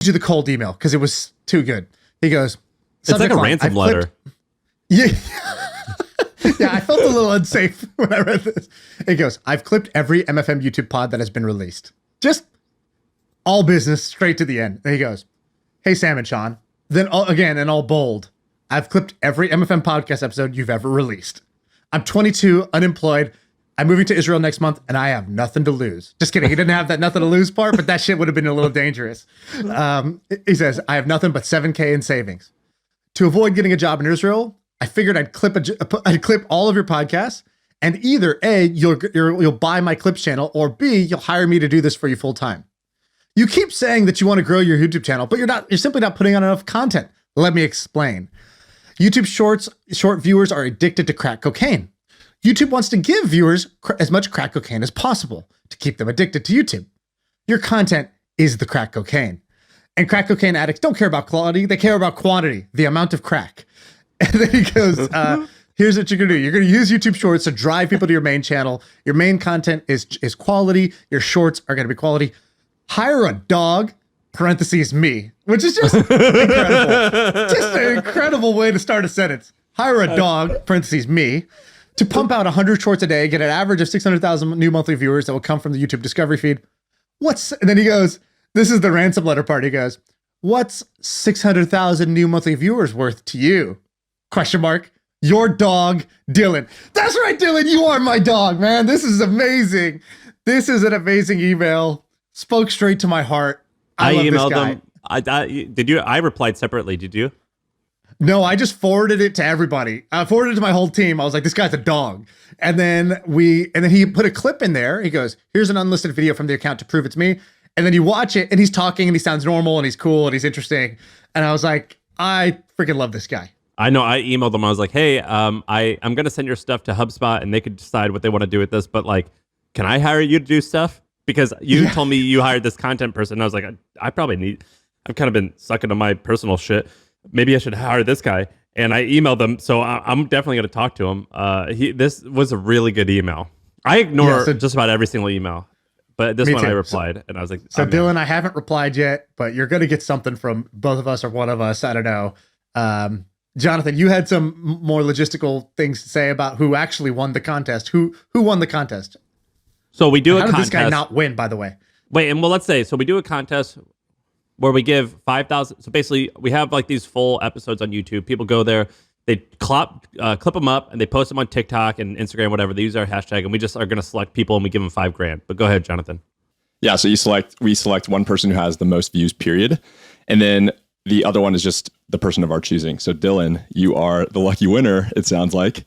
you the cold email because it was too good. He goes, it's like a ransom letter. Yeah. Yeah, I felt a little unsafe when I read this. He goes, I've clipped every MFM YouTube pod that has been released. Just all business, straight to the end. And he goes, hey, Sam and Sean. Then again, in all bold, I've clipped every MFM podcast episode you've ever released. I'm 22, unemployed. I'm moving to Israel next month, and I have nothing to lose. Just kidding. He didn't have that nothing to lose part, but that shit would have been a little dangerous. He says, I have nothing but $7,000 in savings. To avoid getting a job in Israel, I figured I'd clip all of your podcasts, and either A, you'll buy my clips channel, or B, you'll hire me to do this for you full time. You keep saying that you want to grow your YouTube channel, but you're simply not putting on enough content. Let me explain. YouTube short viewers are addicted to crack cocaine. YouTube wants to give viewers as much crack cocaine as possible to keep them addicted to YouTube. Your content is the crack cocaine. And crack cocaine addicts don't care about quality, they care about quantity, the amount of crack. And then he goes, here's what you're gonna do. You're gonna use YouTube Shorts to drive people to your main channel. Your main content is quality. Your shorts are gonna be quality. Hire a dog, parentheses me, which is just incredible. Just an incredible way to start a sentence. Hire a dog, parentheses me, to pump out 100 shorts a day, get an average of 600,000 new monthly viewers that will come from the YouTube discovery feed. And then he goes, this is the ransom letter part. He goes, what's 600,000 new monthly viewers worth to you? Question mark. Your dog, Dylan. That's right, Dylan. You are my dog, man. This is amazing. This is an amazing email. Spoke straight to my heart. I love emailed this guy. them. Did you? I replied separately. Did you? No, I just forwarded it to everybody. I forwarded it to my whole team. I was like, this guy's a dog. And then he put a clip in there. He goes, here's an unlisted video from the account to prove it's me. And then you watch it and he's talking and he sounds normal and he's cool and he's interesting. And I was like, I freaking love this guy. I know. I emailed them. I was like, hey, I'm going to send your stuff to HubSpot and they could decide what they want to do with this. But like, can I hire you to do stuff? Because you told me you hired this content person. And I was like, I've kind of been sucking to my personal shit. Maybe I should hire this guy. And I emailed them. So I'm definitely going to talk to him. This was a really good email. I ignore just about every single email. But this one I replied, and I was like... So Dylan, I haven't replied yet, but you're going to get something from both of us or one of us. I don't know. Jonathan, you had some more logistical things to say about who actually won the contest. Who won the contest? So we do a contest. How did this guy not win, by the way? Wait, and well, let's say, so we do a contest where we give 5,000... So basically, we have like these full episodes on YouTube. People go there, they clip them up, and they post them on TikTok and Instagram, whatever. They use our hashtag, and we just are going to select people, and we give them $5,000. But go ahead, Jonathan. Yeah, so we select one person who has the most views, period. And then the other one is just the person of our choosing. So Dylan, you are the lucky winner, it sounds like.